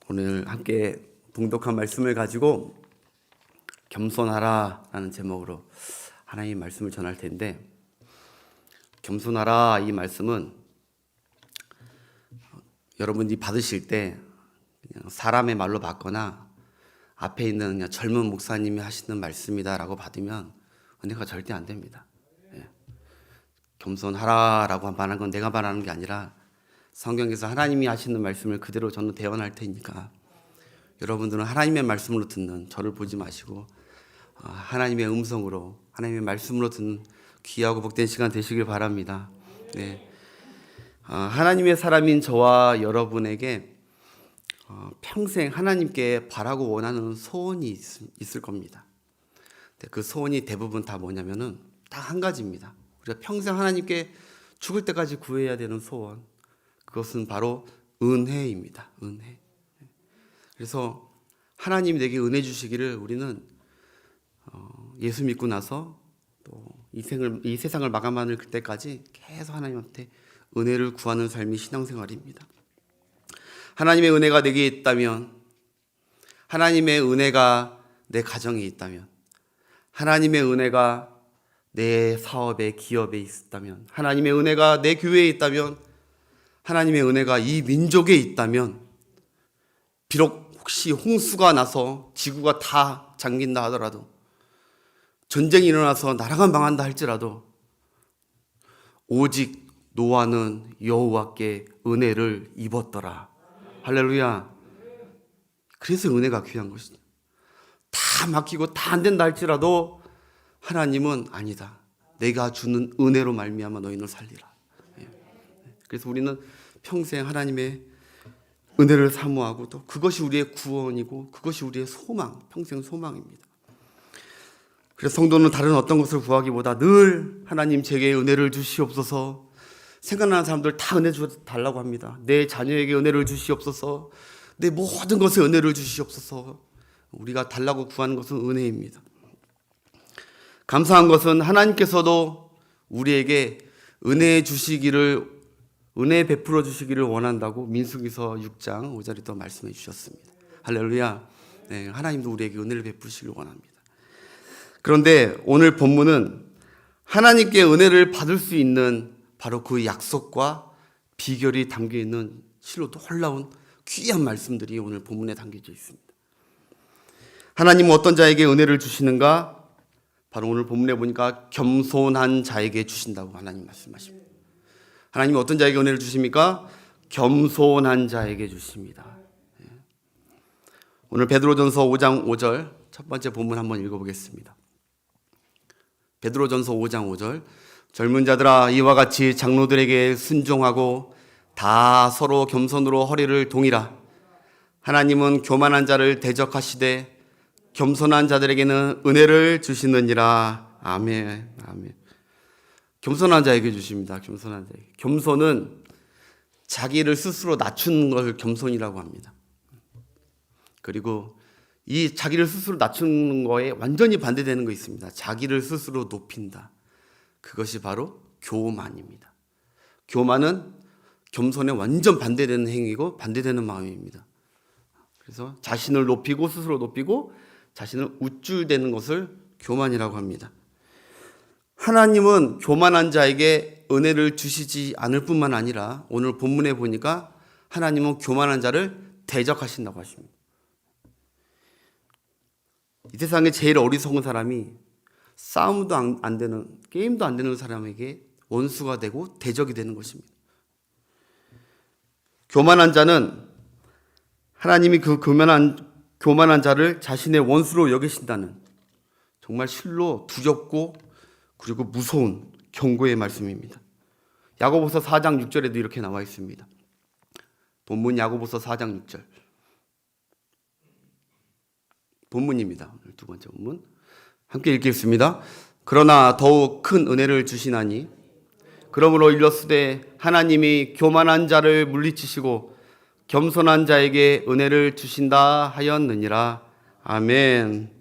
오늘 함께 봉독한 말씀을 가지고 겸손하라 라는 제목으로 하나님의 말씀을 전할 텐데, 겸손하라 이 말씀은 여러분이 받으실 때 그냥 사람의 말로 받거나 앞에 있는 그냥 젊은 목사님이 하시는 말씀이다 라고 받으면 은혜가 절대 안 됩니다. 겸손하라 라고 말하는 건 내가 말하는 게 아니라 성경에서 하나님이 하시는 말씀을 그대로 저는 대언할 테니까 여러분들은 하나님의 말씀으로 듣는 저를 보지 마시고 하나님의 음성으로, 하나님의 말씀으로 듣는 귀하고 복된 시간 되시길 바랍니다. 네. 하나님의 사람인 저와 여러분에게 평생 하나님께 바라고 원하는 소원이 있을 겁니다. 그 소원이 대부분 다 뭐냐면은 딱 한 가지입니다. 우리가 평생 하나님께 죽을 때까지 구해야 되는 소원, 그것은 바로 은혜입니다. 은혜. 그래서 하나님이 내게 은혜 주시기를 우리는 예수 믿고 나서 또 이 세상을 마감하는 그때까지 계속 하나님한테 은혜를 구하는 삶이 신앙생활입니다. 하나님의 은혜가 내게 있다면, 하나님의 은혜가 내 가정에 있다면, 하나님의 은혜가 내 사업에, 기업에 있다면, 하나님의 은혜가 내 교회에 있다면, 하나님의 은혜가 이 민족에 있다면, 비록 혹시 홍수가 나서 지구가 다 잠긴다 하더라도, 전쟁이 일어나서 나라가 망한다 할지라도 오직 노아는 여호와께 은혜를 입었더라. 할렐루야. 그래서 은혜가 귀한 것이다. 다 막히고 다 안 된다 할지라도 하나님은 아니다. 내가 주는 은혜로 말미암아 너희는 살리라. 그래서 우리는 평생 하나님의 은혜를 사모하고 또 그것이 우리의 구원이고 그것이 우리의 소망, 평생 소망입니다. 그래서 성도는 다른 어떤 것을 구하기보다 늘 하나님 제게 은혜를 주시옵소서. 생각나는 사람들 다 은혜 달라고 합니다. 내 자녀에게 은혜를 주시옵소서. 내 모든 것에 은혜를 주시옵소서. 우리가 달라고 구하는 것은 은혜입니다. 감사한 것은 하나님께서도 우리에게 은혜 베풀어 주시기를 원한다고 민수기서 6장 5절에 또 말씀해 주셨습니다. 할렐루야. 네, 하나님도 우리에게 은혜를 베푸시길 원합니다. 그런데 오늘 본문은 하나님께 은혜를 받을 수 있는 바로 그 약속과 비결이 담겨 있는 실로 놀라운 귀한 말씀들이 오늘 본문에 담겨져 있습니다. 하나님은 어떤 자에게 은혜를 주시는가? 바로 오늘 본문에 보니까 겸손한 자에게 주신다고 하나님 말씀하십니다. 하나님이 어떤 자에게 은혜를 주십니까? 겸손한 자에게 주십니다. 오늘 베드로전서 5장 5절 첫 번째 본문 한번 읽어보겠습니다. 베드로전서 5장 5절. 젊은 자들아, 이와 같이 장로들에게 순종하고 다 서로 겸손으로 허리를 동이라. 하나님은 교만한 자를 대적하시되 겸손한 자들에게는 은혜를 주시느니라. 아멘. 아멘. 겸손한 자에게 주십니다. 겸손한 자에게. 겸손은 자기를 스스로 낮추는 걸 겸손이라고 합니다. 그리고 이 자기를 스스로 낮추는 거에 완전히 반대되는 거 있습니다. 자기를 스스로 높인다. 그것이 바로 교만입니다. 교만은 겸손에 완전 반대되는 행위고 반대되는 마음입니다. 그래서 자신을 높이고 스스로 높이고 자신을 우쭐대는 것을 교만이라고 합니다. 하나님은 교만한 자에게 은혜를 주시지 않을 뿐만 아니라 오늘 본문에 보니까 하나님은 교만한 자를 대적하신다고 하십니다. 이 세상에 제일 어리석은 사람이 싸움도 안 되는, 게임도 안 되는 사람에게 원수가 되고 대적이 되는 것입니다. 교만한 자는 하나님이 그 교만한 자를 자신의 원수로 여기신다는 정말 실로 두렵고 그리고 무서운 경고의 말씀입니다. 야고보서 4장 6절에도 이렇게 나와 있습니다. 본문 야고보서 4장 6절. 본문입니다. 두 번째 본문 함께 읽겠습니다. 그러나 더욱 큰 은혜를 주시나니 그러므로 일렀으되 하나님이 교만한 자를 물리치시고 겸손한 자에게 은혜를 주신다 하였느니라. 아멘.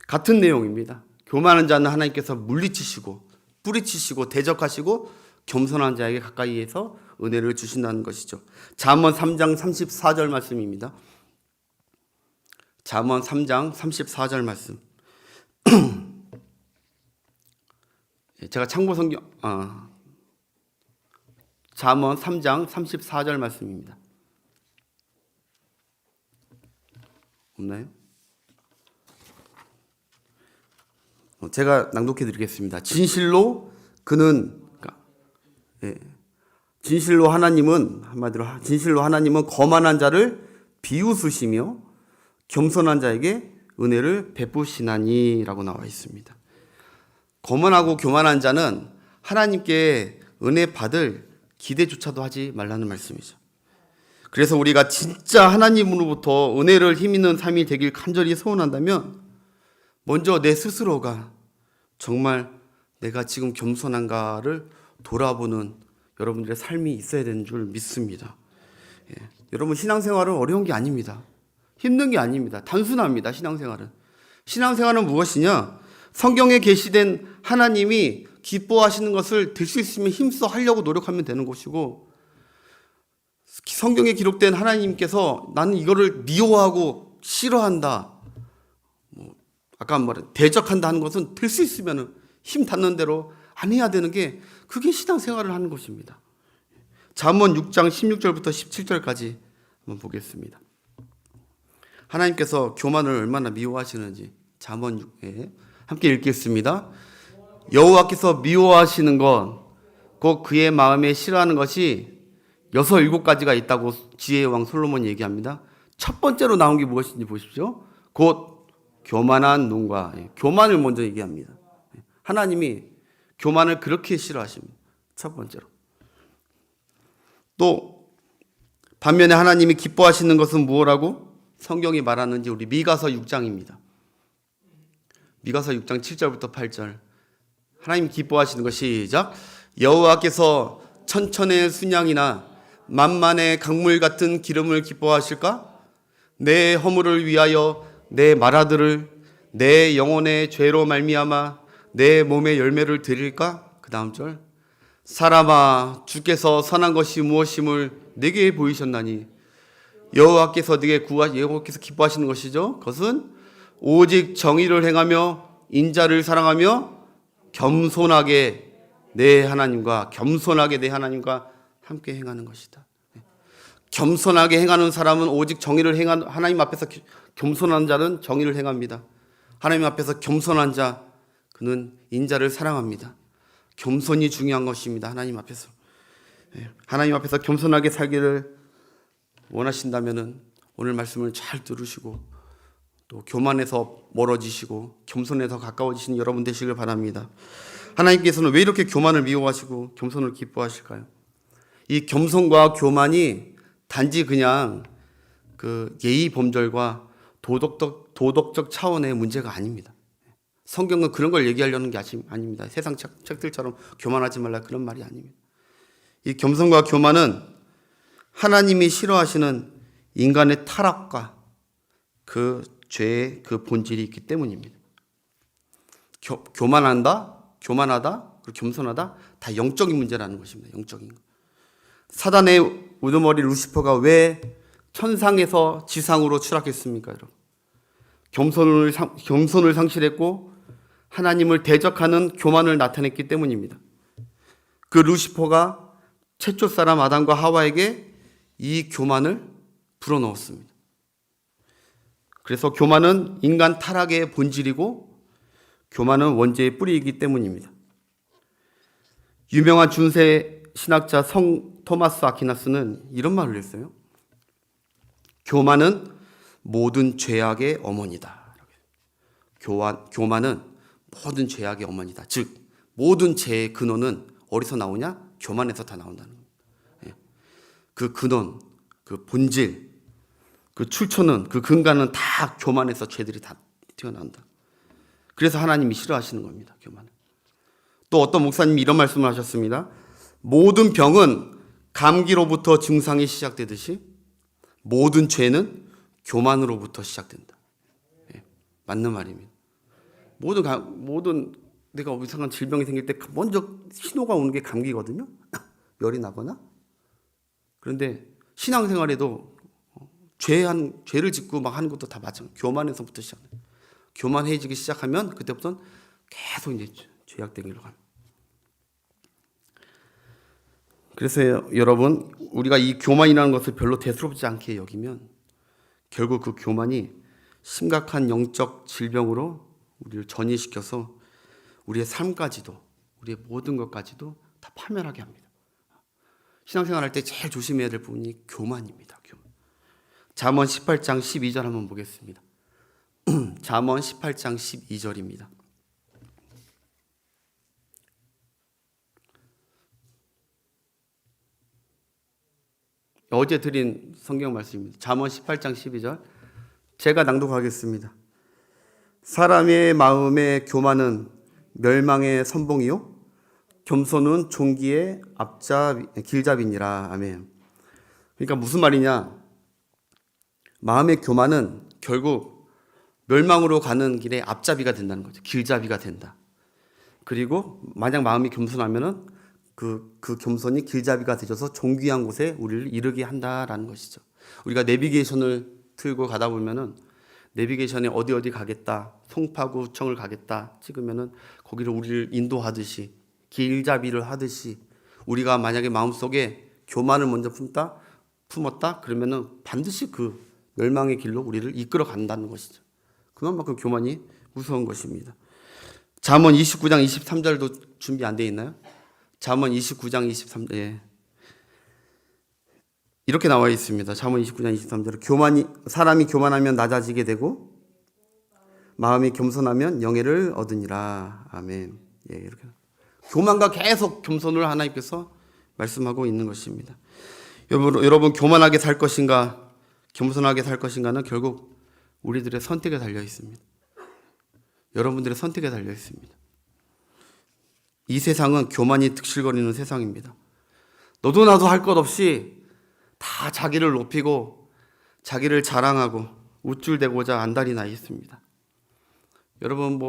같은 내용입니다. 교만한 자는 하나님께서 물리치시고 뿌리치시고 대적하시고 겸손한 자에게 가까이에서 은혜를 주신다는 것이죠. 잠언 3장 34절 말씀입니다. 잠언 3장 34절 말씀. 제가 참고 성경 잠언 3장 34절 말씀입니다. 없나요? 제가 낭독해 드리겠습니다. 진실로 하나님은 한마디로 진실로 하나님은 거만한 자를 비웃으시며 겸손한 자에게 은혜를 베푸시나니라고 나와 있습니다. 거만하고 교만한 자는 하나님께 은혜 받을 기대조차도 하지 말라는 말씀이죠. 그래서 우리가 진짜 하나님으로부터 은혜를 힘있는 삶이 되길 간절히 소원한다면 먼저 내 스스로가 정말 내가 지금 겸손한가를 돌아보는 여러분들의 삶이 있어야 되는 줄 믿습니다. 여러분, 신앙생활은 어려운 게 아닙니다. 힘든 게 아닙니다. 단순합니다. 신앙생활은 무엇이냐? 성경에 계시된 하나님이 기뻐하시는 것을 될 수 있으면 힘써 하려고 노력하면 되는 것이고, 성경에 기록된 하나님께서 나는 이거를 미워하고 싫어한다, 아까 말한 대적한다 하는 것은 될 수 있으면 힘 닿는 대로 안 해야 되는 게 그게 신앙생활을 하는 것입니다. 잠언 6장 16절부터 17절까지 한번 보겠습니다. 하나님께서 교만을 얼마나 미워하시는지 잠언 6에 함께 읽겠습니다. 여호와께서 미워하시는 것 곧 그의 마음에 싫어하는 것이 6, 7가지가 있다고 지혜의 왕 솔로몬이 얘기합니다. 첫 번째로 나온 게 무엇인지 보십시오. 곧 교만한 눈과, 교만을 먼저 얘기합니다. 하나님이 교만을 그렇게 싫어하십니다. 첫 번째로. 또 반면에 하나님이 기뻐하시는 것은 무엇이라고 성경이 말하는지 우리 미가서 6장입니다. 미가서 6장 7절부터 8절. 하나님 기뻐하시는 것 시작. 여호와께서 천천의 순양이나 만만의 강물 같은 기름을 기뻐하실까? 내 허물을 위하여 내 말아들을 내 영혼의 죄로 말미암아 내 몸의 열매를 드릴까? 그 다음 절. 사람아, 주께서 선한 것이 무엇임을 내게 보이셨나니 여호와께서 기뻐하시는 것이죠. 그것은 오직 정의를 행하며 인자를 사랑하며 겸손하게 내 하나님과 함께 행하는 것이다. 겸손하게 행하는 사람은 오직 정의를 행한, 하나님 앞에서 겸손한 자는 정의를 행합니다. 하나님 앞에서 겸손한 자, 그는 인자를 사랑합니다. 겸손이 중요한 것입니다. 하나님 앞에서 겸손하게 살기를 원하신다면 오늘 말씀을 잘 들으시고 또 교만에서 멀어지시고 겸손에서 가까워지시는 여러분 되시길 바랍니다. 하나님께서는 왜 이렇게 교만을 미워하시고 겸손을 기뻐하실까요? 이 겸손과 교만이 단지 그냥 그 예의 범절과 도덕적 차원의 문제가 아닙니다. 성경은 그런 걸 얘기하려는 게 아닙니다. 세상 책들처럼 교만하지 말라 그런 말이 아닙니다. 이 겸손과 교만은 하나님이 싫어하시는 인간의 타락과 그 죄의 그 본질이 있기 때문입니다. 교만하다, 그리고 겸손하다 다 영적인 문제라는 것입니다. 영적인 것. 사단의 우두머리 루시퍼가 왜 천상에서 지상으로 추락했습니까, 여러분? 겸손을 상실했고 하나님을 대적하는 교만을 나타냈기 때문입니다. 그 루시퍼가 최초 사람 아담과 하와에게 이 교만을 불어넣었습니다. 그래서 교만은 인간 타락의 본질이고 교만은 원죄의 뿌리이기 때문입니다. 유명한 중세 신학자 성 토마스 아퀴나스는 이런 말을 했어요. 교만은 모든 죄악의 어머니다. 교만은 모든 죄악의 어머니다. 즉 모든 죄의 근원은 어디서 나오냐? 교만에서 다 나온다는 겁니다. 그 근원, 그 본질, 그 출처는, 그 근간은 다 교만에서 죄들이 다 튀어나온다. 그래서 하나님이 싫어하시는 겁니다. 교만을. 또 어떤 목사님이 이런 말씀을 하셨습니다. 모든 병은 감기로부터 증상이 시작되듯이 모든 죄는 교만으로부터 시작된다. 맞는 말입니다. 모든 내가 이상한 질병이 생길 때 먼저 신호가 오는 게 감기거든요. 열이 나거나. 그런데 신앙생활에도 죄를 짓고 막 하는 것도 다 마찬가지. 교만에서부터 시작해요. 교만해지기 시작하면 그때부터는 계속 이제 죄악된 길로 갑니다. 그래서 여러분, 우리가 이 교만이라는 것을 별로 대수롭지 않게 여기면 결국 그 교만이 심각한 영적 질병으로 우리를 전이시켜서 우리의 삶까지도, 우리의 모든 것까지도 다 파멸하게 합니다. 신앙생활 할 때 제일 조심해야 될 부분이 교만입니다. 교만. 잠언 18장 12절 한번 보겠습니다. 잠언 18장 12절입니다. 어제 드린 성경 말씀입니다. 잠언 18장 12절. 제가 낭독하겠습니다. 사람의 마음의 교만은 멸망의 선봉이요 겸손은 종기의 길잡이니라. 아멘. 그러니까 무슨 말이냐? 마음의 교만은 결국 멸망으로 가는 길에 앞잡이가 된다는 거죠. 길잡이가 된다. 그리고 만약 마음이 겸손하면은 그 겸손이 길잡이가 되셔서 존귀한 곳에 우리를 이르게 한다라는 것이죠. 우리가 내비게이션을 틀고 가다 보면은 내비게이션에 어디 가겠다, 송파구청을 가겠다 찍으면은 거기를 우리를 인도하듯이 길잡이를 하듯이 우리가 만약에 마음속에 교만을 먼저 품었다 그러면은 반드시 그 멸망의 길로 우리를 이끌어 간다는 것이죠. 그만큼 교만이 무서운 것입니다. 잠언 29장 23절도 준비 안 돼 있나요? 잠언 29장 23절. 예. 이렇게 나와 있습니다. 잠언 29장 23절. 사람이 교만하면 낮아지게 되고 마음이 겸손하면 영예를 얻으니라. 아멘. 예, 이렇게. 교만과 계속 겸손을 하나님께서 말씀하고 있는 것입니다. 여러분 교만하게 살 것인가 겸손하게 살 것인가는 결국 우리들의 선택에 달려 있습니다. 여러분들의 선택에 달려 있습니다. 이 세상은 교만이 득실거리는 세상입니다. 너도 나도 할 것 없이 다 자기를 높이고 자기를 자랑하고 우쭐대고자 안달이 나 있습니다. 여러분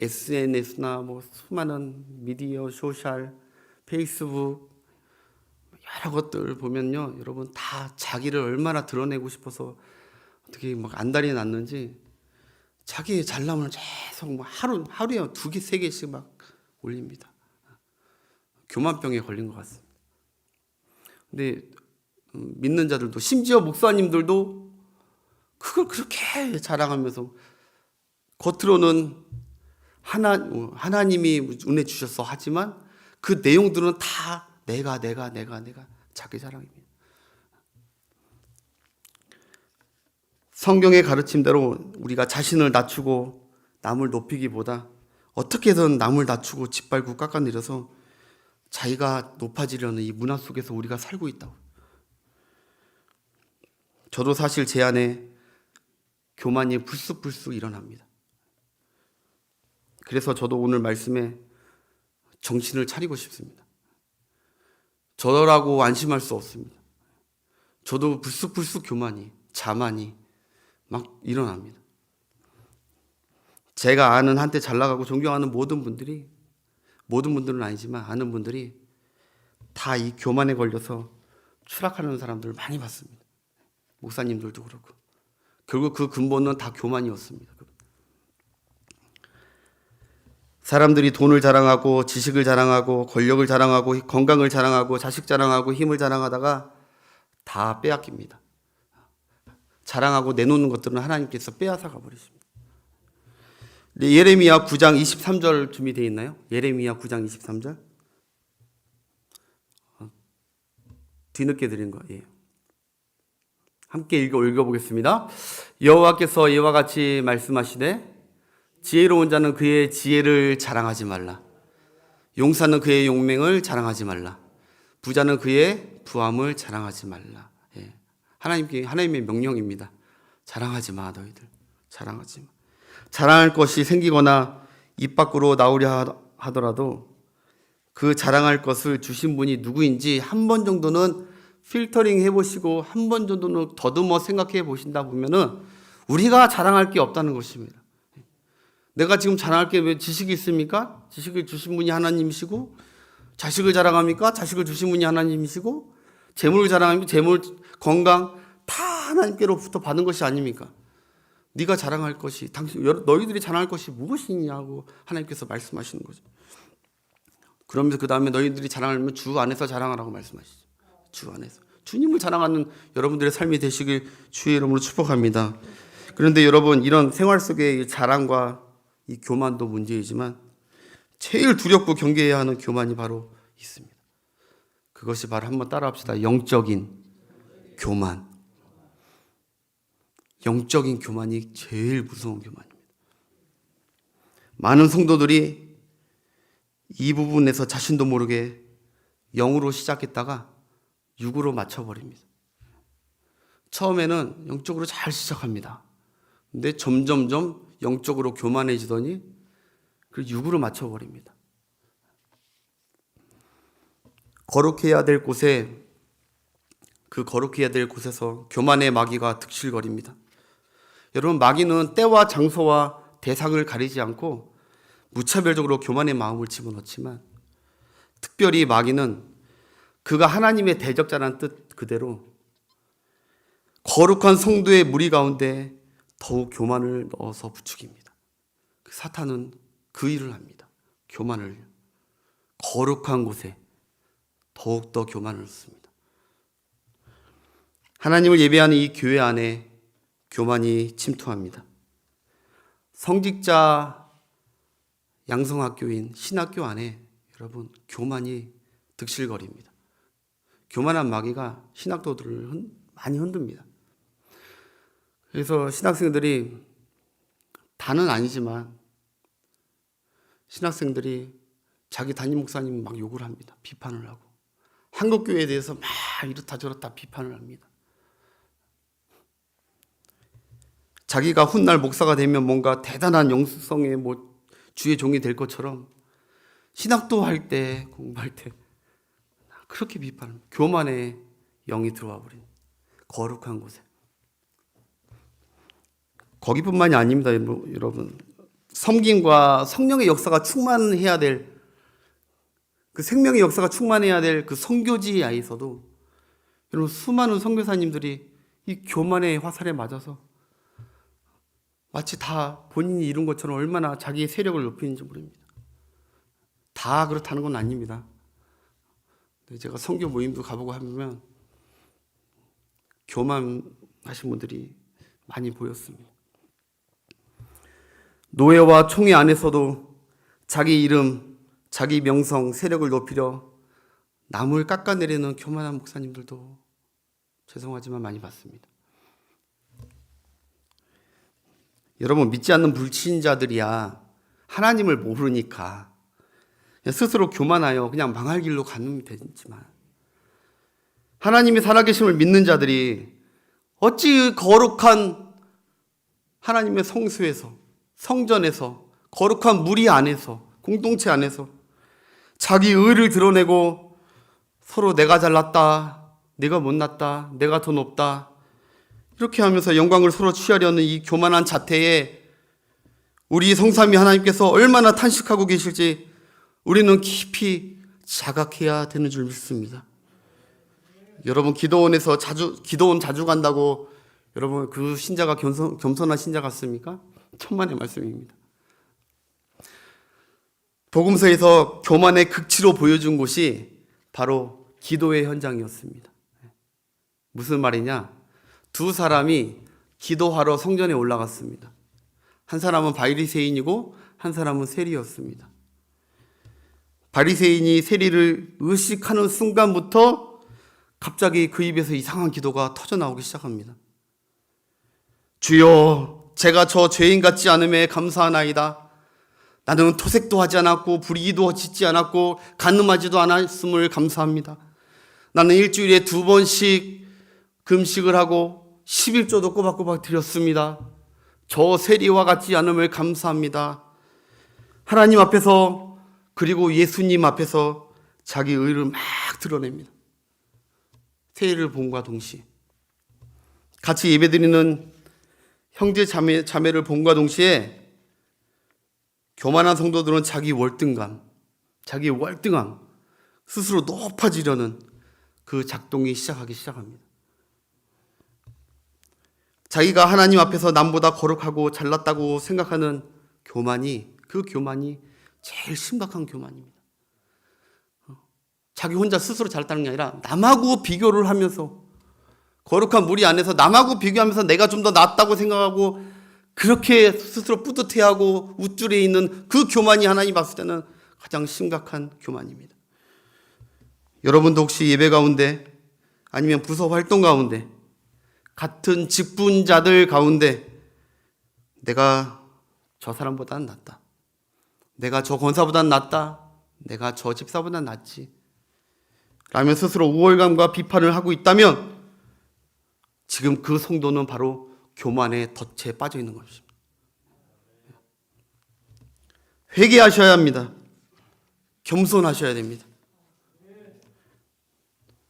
SNS나 수많은 미디어, 소셜, 페이스북 여러 것들 보면요, 여러분 다 자기를 얼마나 드러내고 싶어서 어떻게 안달이 났는지 자기의 잘남을 계속 하루에 2개, 3개씩 막 올립니다. 교만병에 걸린 것 같습니다. 근데 믿는 자들도 심지어 목사님들도 그걸 그렇게 자랑하면서 겉으로는 하나님이 은혜 주셨어 하지만 그 내용들은 다 내가 자기 자랑입니다. 성경의 가르침대로 우리가 자신을 낮추고 남을 높이기보다 어떻게든 남을 낮추고 짓밟고 깎아내려서 자기가 높아지려는 이 문화 속에서 우리가 살고 있다고. 저도 사실 제 안에 교만이 불쑥불쑥 일어납니다. 그래서 저도 오늘 말씀에 정신을 차리고 싶습니다. 저라고 안심할 수 없습니다. 저도 불쑥불쑥 교만이, 자만이 막 일어납니다. 제가 아는 한때 잘 나가고 존경하는 모든 분들은 아니지만 아는 분들이 다 이 교만에 걸려서 추락하는 사람들을 많이 봤습니다. 목사님들도 그렇고. 결국 그 근본은 다 교만이었습니다. 사람들이 돈을 자랑하고 지식을 자랑하고 권력을 자랑하고 건강을 자랑하고 자식 자랑하고 힘을 자랑하다가 다 빼앗깁니다. 자랑하고 내놓는 것들은 하나님께서 빼앗아 가버리십니다. 예레미야 9장 23절 준비되어 있나요? 예레미야 9장 23절. 뒤늦게 드린 거예요. 함께 읽어보겠습니다. 여호와께서 이와 같이 말씀하시되 지혜로운 자는 그의 지혜를 자랑하지 말라. 용사는 그의 용맹을 자랑하지 말라. 부자는 그의 부함을 자랑하지 말라. 예. 하나님의 명령입니다. 자랑하지 마, 너희들. 자랑하지 마. 자랑할 것이 생기거나 입 밖으로 나오려 하더라도 그 자랑할 것을 주신 분이 누구인지 한 번 정도는 필터링 해보시고 한 번 정도는 더듬어 생각해 보신다 보면은 우리가 자랑할 게 없다는 것입니다. 내가 지금 자랑할 게 왜 지식이 있습니까? 지식을 주신 분이 하나님이시고, 자식을 자랑합니까? 자식을 주신 분이 하나님이시고, 재물을 자랑합니까? 재물, 건강 다 하나님께로부터 받은 것이 아닙니까? 네가 자랑할 것이, 너희들이 자랑할 것이 무엇이냐고 하나님께서 말씀하시는 거죠. 그러면서 그 다음에 너희들이 자랑하려면 주 안에서 자랑하라고 말씀하시죠. 주 안에서. 주님을 자랑하는 여러분들의 삶이 되시길 주의 이름으로 축복합니다. 그런데 여러분, 이런 생활 속의 자랑과 이 교만도 문제이지만 제일 두렵고 경계해야 하는 교만이 바로 있습니다. 그것이 바로 한번 따라합시다. 영적인 교만. 영적인 교만이 제일 무서운 교만입니다. 많은 성도들이 이 부분에서 자신도 모르게 영으로 시작했다가 육으로 맞춰버립니다. 처음에는 영적으로 잘 시작합니다. 근데 점점점 영적으로 교만해지더니 그 육으로 맞춰버립니다. 거룩해야 될 곳에, 그 거룩해야 될 곳에서 교만의 마귀가 득실거립니다. 여러분, 마귀는 때와 장소와 대상을 가리지 않고 무차별적으로 교만의 마음을 집어넣지만, 특별히 마귀는 그가 하나님의 대적자라는 뜻 그대로 거룩한 성도의 무리 가운데 더욱 교만을 넣어서 부추깁니다. 사탄은 그 일을 합니다. 교만을. 거룩한 곳에 더욱더 교만을 넣습니다. 하나님을 예배하는 이 교회 안에 교만이 침투합니다. 성직자 양성학교인 신학교 안에 여러분 교만이 득실거립니다. 교만한 마귀가 신학도들을 많이 흔듭니다. 그래서 신학생들이 다는 아니지만 신학생들이 자기 담임 목사님 막 욕을 합니다. 비판을 하고 한국교회에 대해서 막 이렇다 저렇다 비판을 합니다. 자기가 훗날 목사가 되면 뭔가 대단한 영성의 주의 종이 될 것처럼 신학도 할 때 공부할 때 그렇게 비판합니다. 교만의 영이 들어와 버린 거룩한 곳에. 거기뿐만이 아닙니다, 여러분. 섬김과 성령의 역사가 충만해야 될, 그 생명의 역사가 충만해야 될 그 선교지야에서도 여러분 수많은 선교사님들이 이 교만의 화살에 맞아서 마치 다 본인이 이룬 것처럼 얼마나 자기의 세력을 높이는지 모릅니다. 다 그렇다는 건 아닙니다. 제가 선교 모임도 가보고 하면 교만하신 분들이 많이 보였습니다. 노예와 총회 안에서도 자기 이름, 자기 명성, 세력을 높이려 남을 깎아내리는 교만한 목사님들도 죄송하지만 많이 봤습니다. 여러분, 믿지 않는 불신자들이야 하나님을 모르니까 스스로 교만하여 그냥 망할 길로 가면 되지만, 하나님의 살아계심을 믿는 자들이 어찌 거룩한 하나님의 성소에서, 성전에서, 거룩한 무리 안에서, 공동체 안에서 자기 의를 드러내고 서로 내가 잘났다, 내가 못났다, 내가 더 높다 이렇게 하면서 영광을 서로 취하려는 이 교만한 자태에 우리 성삼위 하나님께서 얼마나 탄식하고 계실지 우리는 깊이 자각해야 되는 줄 믿습니다. 여러분, 기도원 자주 간다고 여러분 그 신자가 겸손한 신자 같습니까? 천만의 말씀입니다. 복음서에서 교만의 극치로 보여준 곳이 바로 기도의 현장이었습니다. 무슨 말이냐? 두 사람이 기도하러 성전에 올라갔습니다. 한 사람은 바리새인이고 한 사람은 세리였습니다. 바리새인이 세리를 의식하는 순간부터 갑자기 그 입에서 이상한 기도가 터져나오기 시작합니다. 주여, 제가 저 죄인 같지 않음에 감사하나이다. 나는 토색도 하지 않았고 불의도 짓지 않았고 간음하지도 않았음을 감사합니다. 나는 일주일에 2번씩 금식을 하고 11조도 꼬박꼬박 드렸습니다. 저 세리와 같지 않음을 감사합니다. 하나님 앞에서 그리고 예수님 앞에서 자기 의를 막 드러냅니다. 세리를 본과 동시에 같이 예배드리는 형제 자매를 본과 동시에 교만한 성도들은 자기 월등감, 스스로 높아지려는 그 작동이 시작하기 시작합니다. 자기가 하나님 앞에서 남보다 거룩하고 잘났다고 생각하는 교만이, 그 교만이 제일 심각한 교만입니다. 자기 혼자 스스로 잘났다는 게 아니라 남하고 비교를 하면서, 거룩한 무리 안에서 남하고 비교하면서 내가 좀 더 낫다고 생각하고 그렇게 스스로 뿌듯해하고 우쭐해 있는 그 교만이 하나님 봤을 때는 가장 심각한 교만입니다. 여러분도 혹시 예배 가운데 아니면 부서 활동 가운데 같은 직분자들 가운데 내가 저 사람보다는 낫다, 내가 저 권사보다는 낫다, 내가 저 집사보다는 낫지 라며 스스로 우월감과 비판을 하고 있다면 지금 그 성도는 바로 교만의 덫에 빠져 있는 것입니다. 회개하셔야 합니다. 겸손하셔야 됩니다.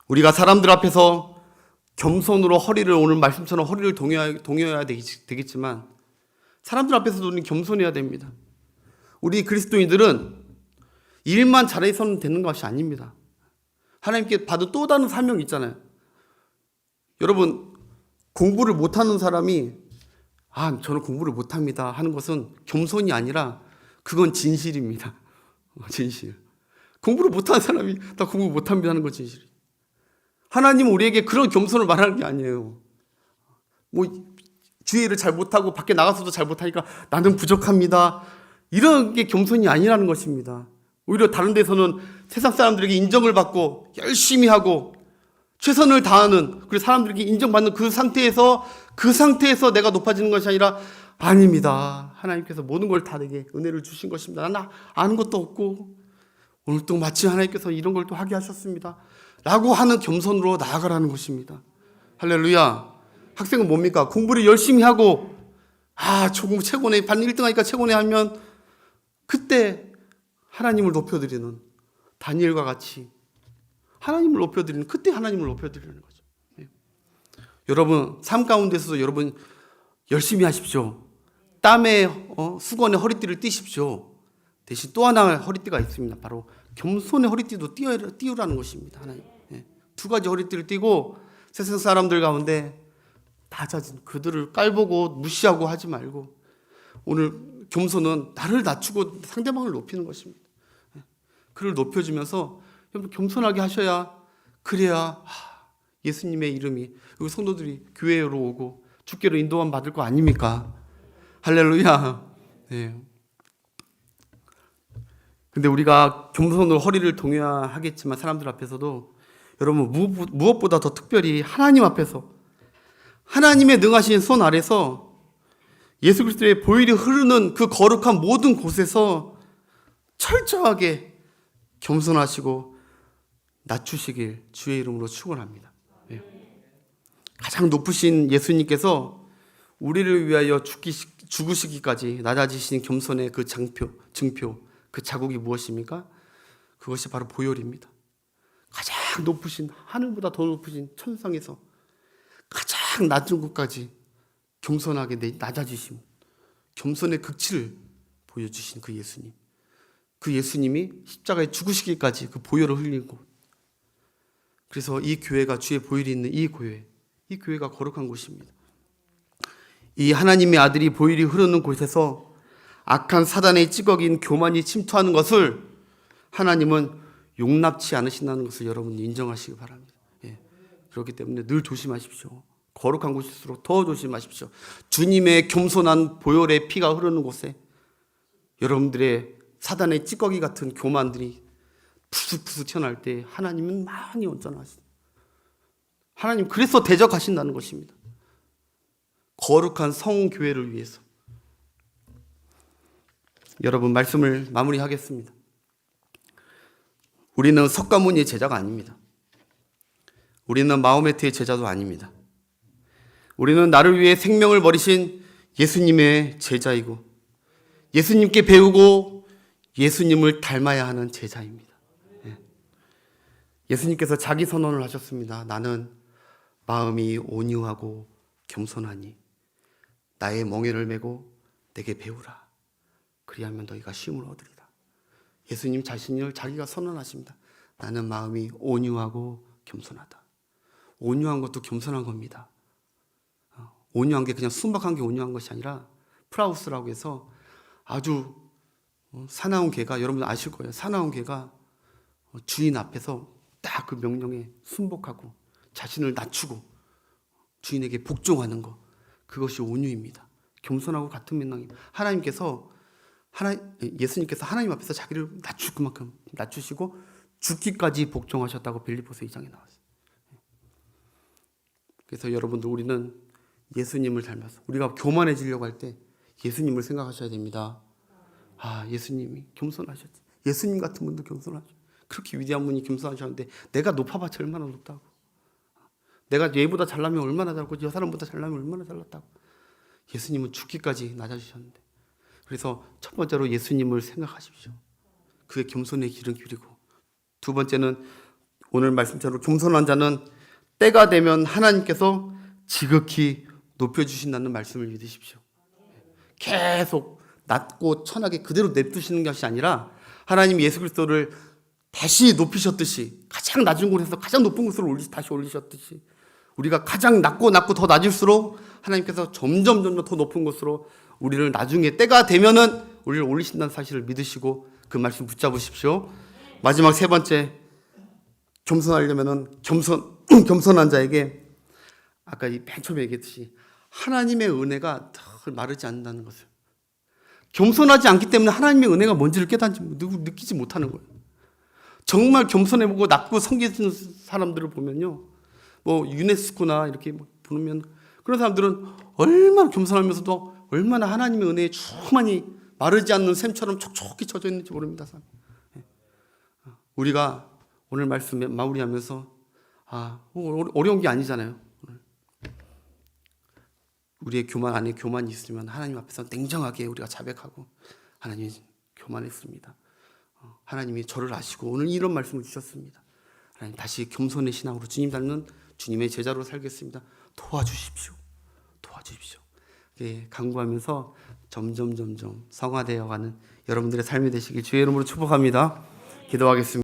우리가 사람들 앞에서 겸손으로 허리를, 오늘 말씀처럼 허리를 동여야 되겠지만 사람들 앞에서도 우리는 겸손해야 됩니다. 우리 그리스도인들은 일만 잘해서는 되는 것이 아닙니다. 하나님께 받은 또 다른 사명이 있잖아요. 여러분, 공부를 못하는 사람이 저는 공부를 못합니다 하는 것은 겸손이 아니라 그건 진실입니다. 진실. 공부를 못하는 사람이 나 공부 못합니다 하는 건 진실이에요. 하나님은 우리에게 그런 겸손을 말하는 게 아니에요. 주의를 잘 못하고 밖에 나가서도 잘 못하니까 나는 부족합니다, 이런 게 겸손이 아니라는 것입니다. 오히려 다른 데서는 세상 사람들에게 인정을 받고 열심히 하고 최선을 다하는, 그리고 사람들에게 인정받는 그 상태에서 내가 높아지는 것이 아니라, 아닙니다, 하나님께서 모든 걸 다 내게 은혜를 주신 것입니다, 나 아는 것도 없고 오늘 또 마침 하나님께서 이런 걸 또 하게 하셨습니다 라고 하는 겸손으로 나아가라는 것입니다. 할렐루야. 학생은 뭡니까? 공부를 열심히 하고 최고네, 반 1등 하니까 최고네 하면 그때 하나님을 높여드리는, 다니엘과 같이 하나님을 높여드리는, 그때 하나님을 높여드리는 거죠. 여러분, 삶 가운데서도 여러분 열심히 하십시오. 땀에 수건에 허리띠를 띠십시오. 대신 또 하나의 허리띠가 있습니다. 바로 겸손의 허리띠도 띄우라는 것입니다. 하나님. 두 가지 허리띠를 띠고 세상 사람들 가운데 낮아진 그들을 깔보고 무시하고 하지 말고, 오늘 겸손은 나를 낮추고 상대방을 높이는 것입니다. 그를 높여주면서 여러분 겸손하게 하셔야, 그래야 예수님의 이름이, 그리고 성도들이 교회로 오고 주께로 인도만 받을 거 아닙니까? 할렐루야. 네. 근데 우리가 겸손으로 허리를 동여하겠지만 사람들 앞에서도 여러분 무엇보다 더 특별히 하나님 앞에서, 하나님의 능하신 손 아래서 예수 그리스도의 보혈이 흐르는 그 거룩한 모든 곳에서 철저하게 겸손하시고 낮추시길 주의 이름으로 축원합니다. 가장 높으신 예수님께서 우리를 위하여 죽으시기까지 낮아지신 겸손의 그 증표, 그 자국이 무엇입니까? 그것이 바로 보혈입니다. 가장 높으신, 하늘보다 더 높으신 천상에서 가장 낮은 곳까지 겸손하게 낮아지심, 겸손의 극치를 보여주신 그 예수님, 그 예수님이 십자가에 죽으시기까지 그 보혈을 흘린 곳. 그래서 이 교회가, 주의 보혈이 있는 이 교회가 거룩한 곳입니다. 이 하나님의 아들이 보혈이 흐르는 곳에서 악한 사단의 찌꺼기인 교만이 침투하는 것을 하나님은 용납치 않으신다는 것을 여러분 인정하시기 바랍니다. 그렇기 때문에 늘 조심하십시오. 거룩한 곳일수록 더 조심하십시오. 주님의 겸손한 보혈의 피가 흐르는 곳에 여러분들의 사단의 찌꺼기 같은 교만들이 푸석푸석 튀어나올 때 하나님은 많이 온전하시다. 하나님 그래서 대적하신다는 것입니다. 거룩한 성교회를 위해서. 여러분, 말씀을 마무리하겠습니다. 우리는 석가모니의 제자가 아닙니다. 우리는 마호메트의 제자도 아닙니다. 우리는 나를 위해 생명을 버리신 예수님의 제자이고 예수님께 배우고 예수님을 닮아야 하는 제자입니다. 예수님께서 자기 선언을 하셨습니다. 나는 마음이 온유하고 겸손하니 나의 멍에를 메고 내게 배우라. 그리하면 너희가 쉼을 얻으리라. 예수님 자신을 자기가 선언하십니다. 나는 마음이 온유하고 겸손하다. 온유한 것도 겸손한 겁니다. 온유한 게 그냥 순박한 게 온유한 것이 아니라 프라우스라고 해서 아주 사나운 개가, 여러분 아실 거예요. 사나운 개가 주인 앞에서 딱 그 명령에 순복하고 자신을 낮추고 주인에게 복종하는 것, 그것이 온유입니다. 겸손하고 같은 맥락입니다. 예수님께서 하나님 앞에서 자기를 낮출 그만큼 낮추시고 죽기까지 복종하셨다고 빌립보서 2장에 나왔어요. 그래서 여러분들, 우리는 예수님을 닮아서 우리가 교만해지려고 할 때 예수님을 생각하셔야 됩니다. 예수님이 겸손하셨지. 예수님 같은 분도 겸손하죠. 그렇게 위대한 분이 겸손하셨는데 내가 높아봤자 얼마나 높다고. 내가 얘보다 잘나면 얼마나 잘고 저 사람보다 잘나면 얼마나 잘났다고. 예수님은 죽기까지 낮아지셨는데. 그래서 첫 번째로 예수님을 생각하십시오. 그게 겸손의 기름길이고, 두 번째는 오늘 말씀처럼 겸손한 자는 때가 되면 하나님께서 지극히 높여주신다는 말씀을 믿으십시오. 계속 낮고 천하게 그대로 냅두시는 것이 아니라 하나님 예수 그리스도를 다시 높이셨듯이, 가장 낮은 곳에서 가장 높은 곳으로 다시 올리셨듯이, 우리가 가장 낮고 더 낮을수록 하나님께서 점점 더 높은 곳으로 우리를 나중에 때가 되면은 우리를 올리신다는 사실을 믿으시고 그 말씀 붙잡으십시오. 마지막 세 번째, 겸손하려면은 겸손한 자에게 아까 맨 처음에 얘기했듯이 하나님의 은혜가 늘 마르지 않는다는 것을, 겸손하지 않기 때문에 하나님의 은혜가 뭔지를 느끼지 못하는 거예요. 정말 겸손해보고 낮고 섬기는 사람들을 보면요, 뭐 유네스코나 이렇게 보면 그런 사람들은 얼마나 겸손하면서도 얼마나 하나님의 은혜에 충만히 마르지 않는 샘처럼 촉촉히 젖어 있는지 모릅니다. 우리가 오늘 말씀 마무리하면서 어려운 게 아니잖아요. 우리의 교만 안에 교만이 있으면 하나님 앞에서 냉정하게 우리가 자백하고, 하나님 교만했습니다. 하나님이 저를 아시고 오늘 이런 말씀을 주셨습니다. 하나님 다시 겸손의 신앙으로 주님 닮는 주님의 제자로 살겠습니다. 도와주십시오. 간구하면서 점점 성화되어가는 여러분들의 삶이 되시길 주의 이름으로 축복합니다. 기도하겠습니다.